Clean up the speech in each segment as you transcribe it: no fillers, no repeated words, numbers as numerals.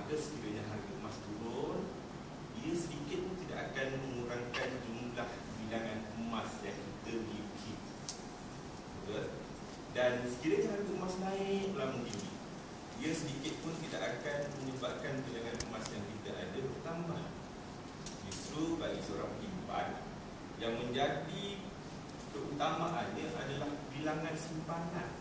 maka sekiranya harga emas turun, ia sedikit pun tidak akan mengurangkan jumlah bilangan emas yang kita miliki. Betul? Dan sekiranya harga emas naik melambung tinggi, ia sedikit pun tidak akan menyebabkan bilangan emas yang kita ada bertambah. Justru bagi seorang penyimpan, yang menjadi keutamaannya adalah bilangan simpanan.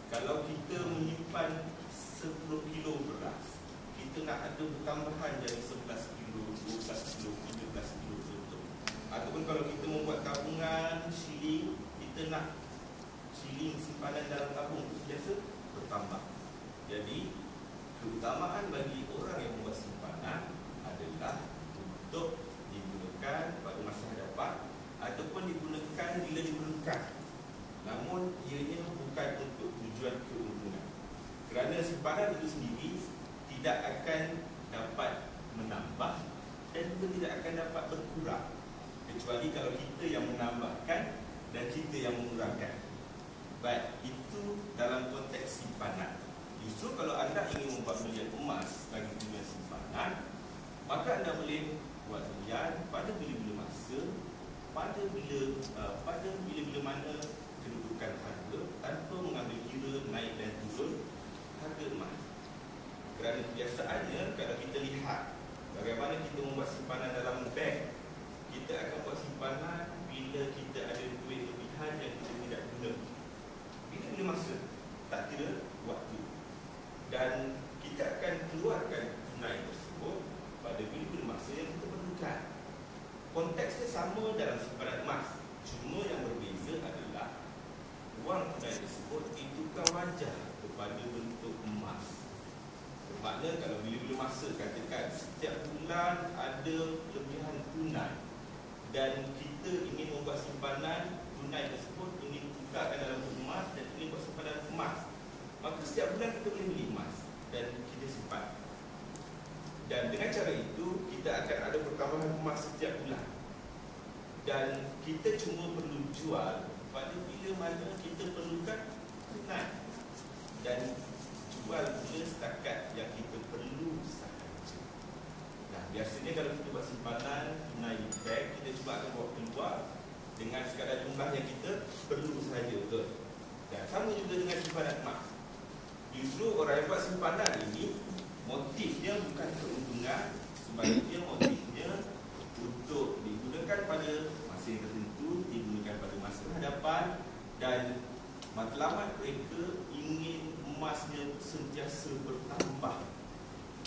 Kalau kita menyimpan 10 kilo beras, kita nak ada bertambahan jadi 11 kilo, 12 kilo, 13 kilo contoh. Ataupun kalau kita membuat tabungan shilling, kita nak shilling simpanan dalam tabung itu biasa bertambah. Jadi keutamaan bagi orang yang membuat simpanan adalah untuk digunakan pada masa hadapan ataupun digunakan bila diperlukan. Namun ianya bukan untuk tujuan keuntungan. Kerana simpanan itu sendiri tidak akan dapat menambah dan juga tidak akan dapat berkurang, kecuali kalau kita yang menambahkan dan kita yang mengurangkan. Baik, itu dalam konteks simpanan. Justru kalau anda ingin membuat belian emas bagi tujuan simpanan, maka anda boleh buat belian pada bila-bila masa, pada bila-bila mana kedudukan harga, tanpa mengambil kira naik dan turun harga emas. Kerana kebiasaannya, kalau kita lihat bagaimana kita membuat simpanan dalam bank, kita akan buat simpanan bila kita ada duit lebihan yang kita tidak guna. Bila-bila masa, tak kira waktu. Dan kita akan keluarkan tunai tersebut pada bila-bila masa yang kita perlukan. Konteksnya sama dalam simpanan emas, cuma yang berbeza adalah wang tunai tersebut ditukar wajah kepada bentuk emas. Bermakna kalau bila-bila masa, katakan setiap bulan ada lebihan tunai dan kita ingin membuat simpanan tunai tersebut, ingin tukarkan dalam bentuk emas dan ingin buat simpanan emas, maka setiap bulan kita boleh beli emas dan kita simpan. Dan dengan cara itu kita akan ada pertambahan emas setiap bulan. Dan kita cuma perlu jual pada bila mana kita perlukan tunai, dan jual pula setakat yang kita perlu sahaja. Nah, biasanya kalau kita buat simpanan tunai di bank, kita cuba akan bawa keluar dengan sekadar jumlah yang kita perlu sahaja, betul? Dan sama juga dengan simpanan emas. Justru orang yang buat simpanan ini, motifnya bukan keuntungan, sebaliknya motifnya untuk digunakan pada masa yang tertentu, digunakan pada masa hadapan, dan matlamat mereka ingin emasnya sentiasa bertambah,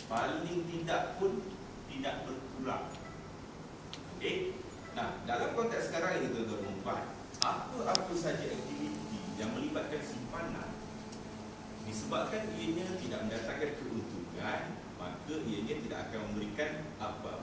paling tidak pun tidak berkurang. Okey. Nah, dalam konteks sekarang ini, tuan-tuan dan puan, apa-apa saja aktiviti yang melibatkan simpanan, disebabkan ianya tidak mendatangkan keuntungan, maka ianya tidak akan memberikan apa